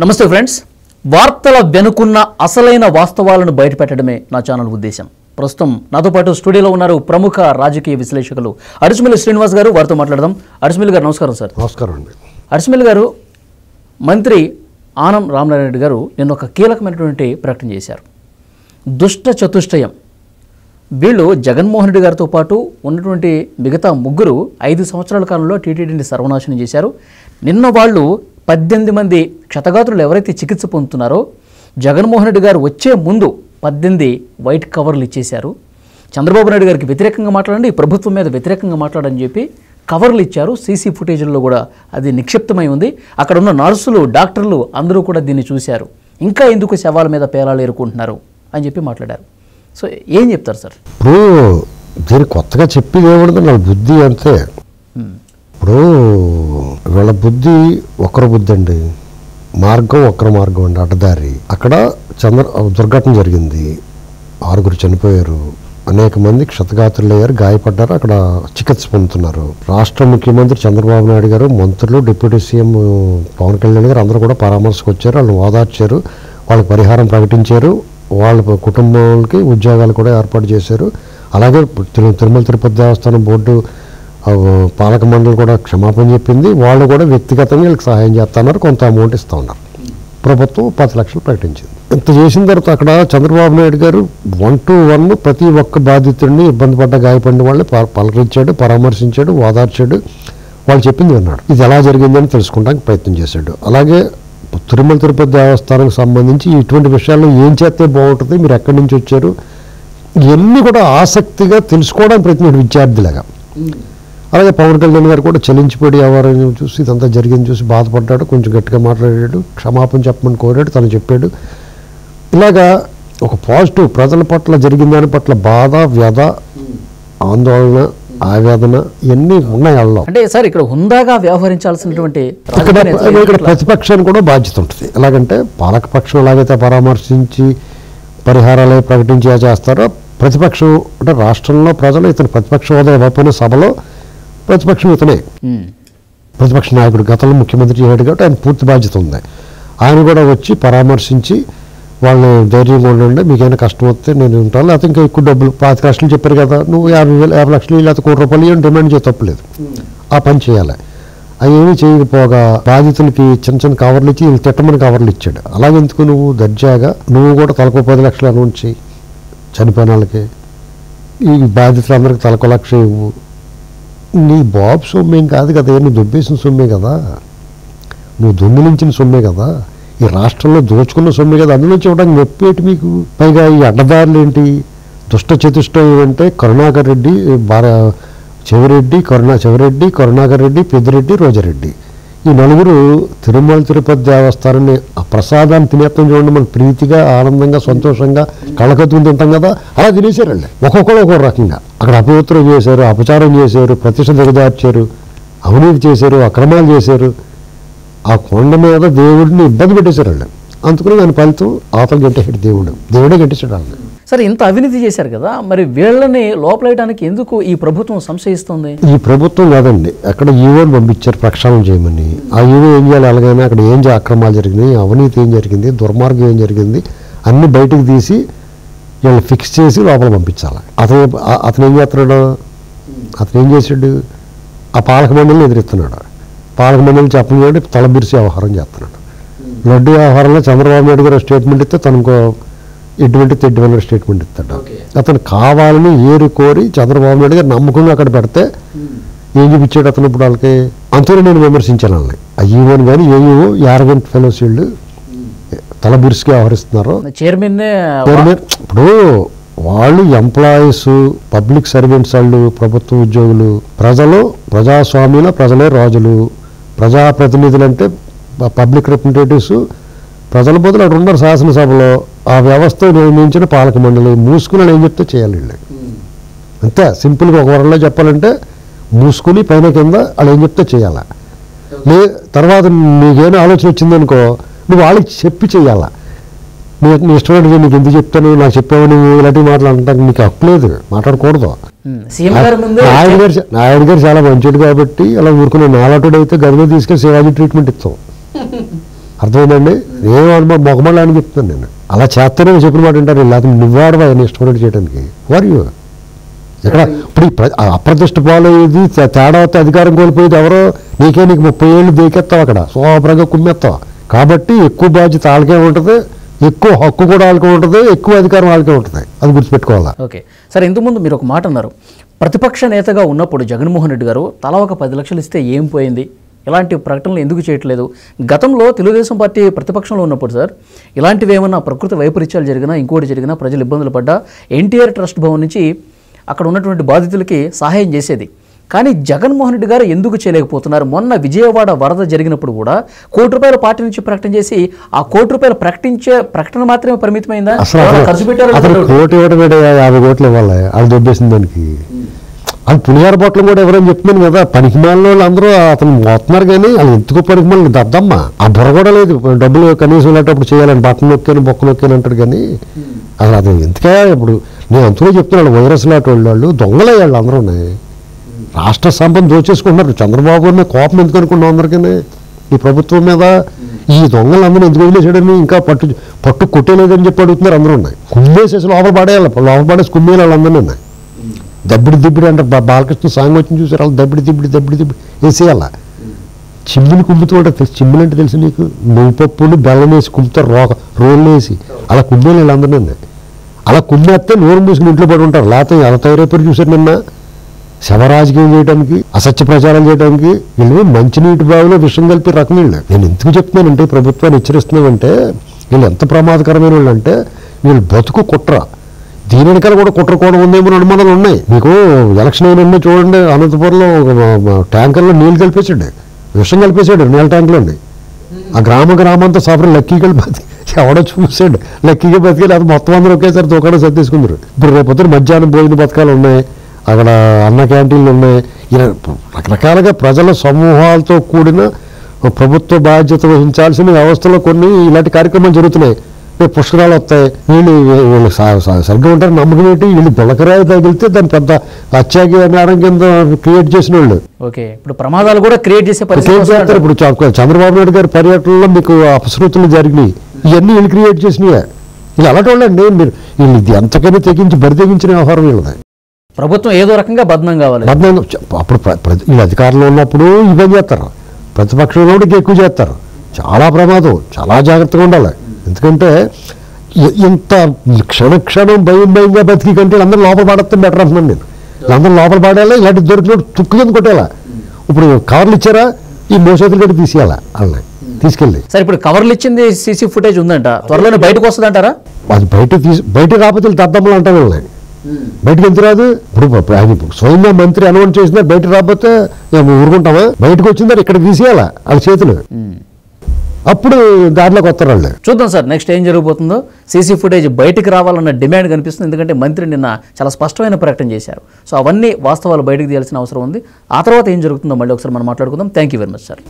నమస్తే ఫ్రెండ్స్, వార్తల వెనుకున్న అసలైన వాస్తవాలను బయటపెట్టడమే నా ఛానల్ ఉద్దేశం. ప్రస్తుతం నాతో పాటు స్టూడియోలో ఉన్నారు ప్రముఖ రాజకీయ విశ్లేషకులు అడిసిమిల్లి శ్రీనివాస్ గారు. వారితో మాట్లాడదాం. అడిసిమిల్లి గారు నమస్కారం సార్. నమస్కారం అండి. అడిసిమిల్లి గారు, మంత్రి ఆనం రామనారాయణ రెడ్డి గారు నిన్న ఒక కీలకమైనటువంటి ప్రకటన చేశారు. దుష్ట చతుష్టయం, వీళ్ళు జగన్మోహన్ రెడ్డి గారితో పాటు ఉన్నటువంటి మిగతా ముగ్గురు 5 సంవత్సరాల కాలంలో టీటీడీని సర్వనాశనం చేశారు. నిన్న వాళ్ళు 18 మంది క్షతగాత్రులు ఎవరైతే చికిత్స పొందుతున్నారో జగన్మోహన్ రెడ్డి గారు వచ్చే ముందు 18 వైట్ కవర్లు ఇచ్చేశారు. చంద్రబాబు నాయుడు గారికి వ్యతిరేకంగా మాట్లాడండి, ప్రభుత్వం మీద వ్యతిరేకంగా మాట్లాడని చెప్పి కవర్లు ఇచ్చారు. సీసీ ఫుటేజ్లో కూడా అది నిక్షిప్తమై ఉంది. అక్కడ ఉన్న నర్సులు, డాక్టర్లు అందరూ కూడా దీన్ని చూశారు. ఇంకా ఎందుకు శవాల మీద పేలాలు ఎరుకుంటున్నారు అని చెప్పి మాట్లాడారు. సో ఏం చెప్తారు సార్? ఇప్పుడు దీన్ని కొత్తగా చెప్పేది ఏముండదు, నా బుద్ధి అంతే. ఇప్పుడు వీళ్ళ బుద్ధి ఒకరి బుద్ధి అండి, మార్గం ఒకరి మార్గం అండి, అడ్డదారి. అక్కడ దుర్ఘటన జరిగింది, 6 చనిపోయారు, అనేక మంది క్షతగాత్రులయ్యారు, గాయపడ్డారు, అక్కడ చికిత్స పొందుతున్నారు. రాష్ట్ర ముఖ్యమంత్రి చంద్రబాబు నాయుడు గారు, మంత్రులు, డిప్యూటీ సీఎం పవన్ కళ్యాణ్ గారు అందరూ కూడా పరామర్శకు వచ్చారు. వాళ్ళని ఓదార్చారు, వాళ్ళకి పరిహారం ప్రకటించారు, వాళ్ళ కుటుంబాలకి ఉద్యోగాలు కూడా ఏర్పాటు చేశారు. అలాగే తిరుమల తిరుపతి దేవస్థానం బోర్డు పాలక మండలి కూడా క్షమాపణ చెప్పింది. వాళ్ళు కూడా వ్యక్తిగతంగా వీళ్ళకి సహాయం చేస్తున్నారు, కొంత అమౌంట్ ఇస్తూ ఉన్నారు. ప్రభుత్వం 10 లక్షలు ప్రకటించింది. ఇంత చేసిన తర్వాత అక్కడ చంద్రబాబు నాయుడు గారు 1 to 1 ప్రతి ఒక్క బాధితుడిని, ఇబ్బంది పడ్డ గాయపడిన వాళ్ళని పలకరించాడు, పరామర్శించాడు, ఓదార్చాడు, వాళ్ళు చెప్పింది విన్నాడు. ఇది ఎలా జరిగిందని తెలుసుకోవడానికి ప్రయత్నం చేశాడు. అలాగే తిరుమల తిరుపతి దేవస్థానానికి సంబంధించి ఇటువంటి విషయాల్లో ఏం చేస్తే బాగుంటుంది, మీరు ఎక్కడి నుంచి వచ్చారు, ఇవన్నీ కూడా ఆసక్తిగా తెలుసుకోవడానికి ప్రయత్నం విద్యార్థిలాగా. అలాగే పవన్ కళ్యాణ్ గారు కూడా చెల్లించిపోయి ఎవరైనా చూసి ఇదంతా జరిగింది చూసి బాధపడ్డాడు, కొంచెం గట్టిగా మాట్లాడాడు, క్షమాపణ చెప్పమని కోరాడు, తను చెప్పాడు. ఇలాగా ఒక పాజిటివ్, ప్రజల పట్ల జరిగిన దాని పట్ల బాధ, వ్యధ, ఆందోళన, ఆవేదన ఇవన్నీ ఉన్నాయి వాళ్ళలో. అంటే సార్ ఇక్కడ హుందాగా వ్యవహరించాల్సినటువంటి ఇక్కడ ప్రతిపక్షానికి కూడా బాధ్యత ఉంటుంది. ఎలాగంటే పాలకపక్షం ఎలాగైతే పరామర్శించి పరిహారాలు ప్రకటించి చేస్తారో, ప్రతిపక్షం అంటే రాష్ట్రంలో ప్రజలు ఇతను ప్రతిపక్ష హోదా ఇవ్వకపోయిన సభలో ప్రతిపక్షం ఇతనే ప్రతిపక్ష నాయకుడు, గతంలో ముఖ్యమంత్రి చేయడు కాబట్టి ఆయన పూర్తి బాధ్యత ఉంది. ఆయన కూడా వచ్చి పరామర్శించి వాళ్ళు ధైర్యంగా ఉండండి, మీకైనా కష్టం వస్తే నేను ఉంటాను, లేకపోతే ఇంకా ఎక్కువ డబ్బులు 25 లక్షలు చెప్పారు కదా, నువ్వు 50 లక్షలు లేకపోతే ₹1 కోటి డిమాండ్ చేయ తప్పలేదు, ఆ పని చేయాలి. అవి ఏమీ చేయకపోగా బాధితులకి చిన్న చిన్న కవర్లు ఇచ్చి వీళ్ళు తిట్టమని కవర్లు ఇచ్చాడు. అలాగెందుకు నువ్వు దర్జాగా నువ్వు కూడా తలకు 10 లక్షలు అనౌన్స్ చేయి, చనిపోయిన వాళ్ళకి, ఈ బాధితులందరికీ తలకు 1 లక్ష ఇవ్వు. నీ బాబు సొమ్మేం కాదు కదా, నువ్వు దొబ్బేసిన సొమ్మే కదా, నువ్వు దొంగిలించిన సొమ్మే కదా, ఈ రాష్ట్రంలో దోచుకున్న సొమ్మే కదా, అందులోంచి ఇవ్వడానికి నొప్పేటి మీకు? పైగా ఈ అడ్డదారులు ఏంటి, దుష్ట చతుష్టయం అంటే కరుణాకర్ రెడ్డి, చెవిరెడ్డి, కరుణాకర్ రెడ్డి, పెద్దిరెడ్డి, రోజారెడ్డి, ఈ 4 తిరుమల తిరుపతి దేవస్థానాన్ని ఆ ప్రసాదాన్ని తినేత్తం చూడండి, మనం ప్రీతిగా, ఆనందంగా, సంతోషంగా కళ్ళకత్తుకుని తింటాం కదా, అలా తినేశారండి. ఒక్కొక్కరు ఒక్కొక్క రకంగా అక్కడ అపవిత్రం చేశారు, అపచారం చేశారు, ప్రతిష్ట దిగజార్చారు, అవినీతి చేశారు, అక్రమాలు చేశారు, ఆ కొండ మీద దేవుడిని ఇబ్బంది పెట్టేశారండి. అందుకని దాని ఫలితం ఆతలు గంటేసాడు, దేవుడే గంటేశాడు వాళ్ళని. సరే, ఇంత అవినీతి చేశారు కదా, మరి వీళ్ళని లోపలేయడానికి ఎందుకు ఈ ప్రభుత్వం సంశయిస్తుంది? ఈ ప్రభుత్వం కాదండి, అక్కడ ఈవోని పంపించారు ప్రక్షాళన చేయమని. ఆ ఈవో ఏం చేయాలి, అలాగైనా అక్కడ ఏం అక్రమాలు జరిగినాయి, అవినీతి ఏం జరిగింది, దుర్మార్గం ఏం జరిగింది అన్ని బయటకు తీసి వీళ్ళు ఫిక్స్ చేసి లోపల పంపించాలి. అతను ఏం చేస్తున్నాడు, అతను ఏం చేసాడు, ఆ పాలక మండలిని ఎదిరిస్తున్నాడు. పాలక మండలిని చెప్పని తలబిరిసి వ్యవహారం చేస్తున్నాడు. లడ్డు వ్యవహారంలో చంద్రబాబు నాయుడు గారు స్టేట్మెంట్ ఇస్తే తనకు ఎటువంటి తెడ్డివల్ల స్టేట్మెంట్ ఇస్తాడు. అతను కావాలని కోరి చంద్రబాబు నాయుడు గారు నమ్మకంగా అక్కడ పెడితే ఏం చూపించాడు అతను? ఇప్పుడు వాళ్ళకి అంతలో నేను విమర్శించాను వాళ్ళని, అయ్యోని కానీ ఏవో యారగెంట్ ఫెలోస్ వీళ్ళు తలబిరుసుగా వ్యవహరిస్తున్నారు. చైర్మన్ ఇప్పుడు వాళ్ళు ఎంప్లాయీస్, పబ్లిక్ సర్వెంట్స్, వాళ్ళు ప్రభుత్వ ఉద్యోగులు, ప్రజలు, ప్రజాస్వామ్యంలో ప్రజలే రాజులు, ప్రజాప్రతినిధులు అంటే పబ్లిక్ రిప్రజెంటేటివ్స్, ప్రజల బదులు అక్కడ ఉన్నారు శాసనసభలో, ఆ వ్యవస్థ నిర్ణయించిన పాలక మండలి మూసుకుని ఏం చెప్తే చేయాలి వీళ్ళు. అంతే సింపుల్గా ఒక వరంలో చెప్పాలంటే మూసుకుని పైన కింద వాళ్ళు ఏం చెప్తే చేయాలా. తర్వాత నీకేమైనా ఆలోచన వచ్చిందనుకో, నువ్వు వాళ్ళకి చెప్పి చేయాలా. నీ ఇష్టమైన నీకు ఎందుకు చెప్తాను, నాకు చెప్పావని ఇలాంటివి మాట్లాడటానికి నీకు హక్కు లేదు, మాట్లాడకూడదు. నాయుడు గారు చాలా మంచిది కాబట్టి అలా ఊరుకునే నాలాటుడు అయితే గదిలో తీసుకెళ్ళి శివాజీ ట్రీట్మెంట్ ఇస్తాం. అర్థమైందండి? ఏం అనుభవం మొగమళ్ళ అని చెప్తున్నాను నేను. అలా చేస్తేనే చెప్పిన మాట వింటారు, లేకపోతే నువ్వాడవా ఆయన ఇష్టపడి చేయడానికి వారు ఇక్కడ ఇప్పుడు అప్రతిష్ట పాలయ్యేది తేడా వస్తే అధికారం కోల్పోయేది ఎవరో, నీకు 30 ఏళ్ళు దేకెత్తావు అక్కడ శోభ్రంగా కుమ్మెత్తావు. కాబట్టి ఎక్కువ బాధ్యత వాళ్ళకే ఉంటుంది, ఎక్కువ హక్కు కూడా వాళ్ళకే ఉంటుంది, ఎక్కువ అధికారం వాళ్ళకే ఉంటుంది. అది గుర్తుపెట్టుకోవాలా. ఓకే సరే, ఇంతకుముందు మీరు ఒక మాట అన్నారు, ప్రతిపక్ష నేతగా ఉన్నప్పుడు జగన్మోహన్ రెడ్డి గారు తలా ఒక 10 లక్షలు ఇస్తే ఏం పోయింది, ఇలాంటి ప్రకటనలు ఎందుకు చేయట్లేదు? గతంలో తెలుగుదేశం పార్టీ ప్రతిపక్షంలో ఉన్నప్పుడు సార్ ఇలాంటివి ఏమన్నా ప్రకృతి వైపరీత్యాలు జరిగినా ఇంకోటి జరిగినా ప్రజలు ఇబ్బందులు పడ్డా ఎన్టీఆర్ ట్రస్ట్ భవన్ నుంచి అక్కడ ఉన్నటువంటి బాధితులకి సహాయం చేసేది. కానీ జగన్మోహన్ రెడ్డి గారు ఎందుకు చేయలేకపోతున్నారు? మొన్న విజయవాడ వరద జరిగినప్పుడు కూడా ₹1 పార్టీ నుంచి ప్రకటన చేసి ఆ ₹1 ప్రకటించే ప్రకటన మాత్రమే పరిమితమైందా? ఖర్చు పెట్టారు. కోటి ఇవ్వడం 50 కోట్లు ఇవ్వాలి, అది దొబ్బేసింది దానికి. అది పులిహార బొట్టలు కూడా ఎవరైనా చెప్తున్నాను కదా, పనికిమాలిన వాళ్ళు అందరూ అతను మోతున్నారు, కానీ వాళ్ళు ఎందుకు పనికిమాలి దద్దమ్మా, ఆ బుర్ర కూడా లేదు. డబ్బులు కనీసం వెళ్ళేటప్పుడు చేయాలని బట్టలు నొక్కాను బొక్క నొక్కాను అంటాడు, కానీ అసలు అది ఎందుకే? ఇప్పుడు నేను అంతలో చెప్తున్నాను, వైరస్ లాంటి వాళ్ళు దొంగలయ్యాళ్ళు అందరూ ఉన్నాయి, రాష్ట్ర సంపద దోచేసుకుంటున్నారు. చంద్రబాబు గారిని కోపం ఎందుకు అనుకున్నాం అందరికీ ఈ ప్రభుత్వం మీద? ఈ దొంగలు అందరూ ఎందుకు వదిలేసాడని ఇంకా పట్టు కొట్టేలేదని చెప్పి అడుగుతున్నారు అందరూ ఉన్నాయి. కుమ్మేసేసి లోపల పడేయాలి, లోపల పడేసి కుమ్మేయాలి వాళ్ళందరూ ఉన్నాయి. దబ్బిడి దిబ్బిడి అంటే బాలకృష్ణ సాంగ్ వచ్చింది చూసారు, వాళ్ళు దబ్బిడి దిబ్బిడి వేసేయాల. చిమ్మిని కుమ్ముతూ ఉంటారు, తెలుసు చిమ్మిని అంటే తెలుసు నీకు, నువ్వుపప్పులు బెల్లం వేసి కుమ్ముతారు, రోళ్ళు వేసి అలా కుమ్మేయాలి వీళ్ళందరూ. అలా కుమ్మేస్తే నోరు మూసుకుని ఇంట్లో పడి ఉంటారు. లేకపోతే ఎలా తయారైపోయి చూసారు నిన్న, శవరాజకీయం చేయడానికి, అసత్య ప్రచారం చేయడానికి. వీళ్ళు మంచినీటి బావిలో విషం కలిపి రకం వీళ్ళు. నేను ఎందుకు చెప్తున్నానంటే ప్రభుత్వాన్ని హెచ్చరిస్తున్నానంటే వీళ్ళు ఎంత ప్రమాదకరమైన వాళ్ళు అంటే, వీళ్ళు బతుకు కుట్ర, దీని వెనకాల కూడా కుట్రకోవడం ఉందేమో అనుమానాలు ఉన్నాయి. మీకు ఎలక్షన్ అయినా చూడండి, అనంతపురంలో ట్యాంకర్లో నీళ్ళు కలిపేసాడు, విషం కలిపేశాడు నీళ్ళ ట్యాంకులోని. ఆ గ్రామంతా సఫర్ లక్కీగా బతికి ఎవడో చూసాడు, లక్కీగా బతికి, అది మొత్తం అందరూ ఒకేసారి దుకాణం సర్దేసుకున్నారు. ఇప్పుడు రేపొద్దున మధ్యాహ్నం భోజన పథకాలు ఉన్నాయి, అక్కడ అన్న క్యాంటీన్లు ఉన్నాయి, ఇలా రకరకాలుగా ప్రజల సమూహాలతో కూడిన ప్రభుత్వ బాధ్యత వహించాల్సిన వ్యవస్థలో కొన్ని ఇలాంటి కార్యక్రమాలు జరుగుతున్నాయి. పుష్కరాలు వస్తాయి, వీళ్ళు సరిగ్గా ఉంటారు, నమ్మకం ఏంటి? వీళ్ళు బులకరాయి తగిలితే దాన్ని పెద్ద అత్యాజ్ఞానం కింద క్రియేట్ చేసిన వాళ్ళు. ఓకే, ఇప్పుడు ప్రమాదాలు కూడా క్రియేట్ చేసే పరిస్థితి చేస్తారు. ఇప్పుడు చంద్రబాబు నాయుడు గారి పర్యటనలో మీకు అపశృతులు జరిగినాయి, ఇవన్నీ వీళ్ళు క్రియేట్ చేసినాయే. వీళ్ళు అలాంటి వాళ్ళండి, మీరు వీళ్ళు ఇది ఎంతకైనా తెగించి బరి తెగించిన వ్యవహారం వీళ్ళది. ప్రభుత్వం ఏదో రకంగా బద్నం కావాలి. బద్నం అప్పుడు వీళ్ళు అధికారంలో ఉన్నప్పుడు ఇబ్బంది చేస్తారు, ప్రతిపక్షంలో కూడా ఎక్కువ చేస్తారు. చాలా ప్రమాదం, చాలా జాగ్రత్తగా ఉండాలి. ఎందుకంటే ఇంత క్షణక్షణం భయంగా బతికి కంటే అందరూ లోపల పాడేస్తే బెటర్ అంటున్నాను నేను. అందరూ లోపల పాడేలా, ఇలాంటి దొరికినప్పుడు తుక్కు కింద కొట్టేలా. ఇప్పుడు కవర్లు ఇచ్చారా, ఈ మోసేతులు కూడా తీసేయాలా వాళ్ళని తీసుకెళ్ళి. సరే, ఇప్పుడు కవర్లు ఇచ్చింది సీసీ ఫుటేజ్ ఉందంట, త్వరలోనే బయటకు వస్తుంది అంటారా? అది బయట రాకపోతే దద్దమ్మలు అంటారు వీళ్ళని. బయటకు ఎంత రాదు? ఇప్పుడు ఆయన స్వయంగా మంత్రి అనౌన్స్ చేసినా బయట రాకపోతే ఊరుకుంటామా? బయటకు వచ్చిందా ఇక్కడ తీసేయాలా వాళ్ళ చేతులు, అప్పుడు దారిలోకి వస్తారు వాళ్ళు. చూద్దాం సార్ నెక్స్ట్ ఏం జరగబోతుందో. సీసీ ఫుటేజ్ బయటకు రావాలన్న డిమాండ్ కనిపిస్తుంది, ఎందుకంటే మంత్రి నిన్న చాలా స్పష్టమైన ప్రకటన చేశారు. సో అవన్నీ వాస్తవాలు బయటకు తీయాల్సిన అవసరం ఉంది. ఆ తర్వాత ఏం జరుగుతుందో మళ్ళీ ఒకసారి మనం మాట్లాడుకుందాం. Thank you very much sir.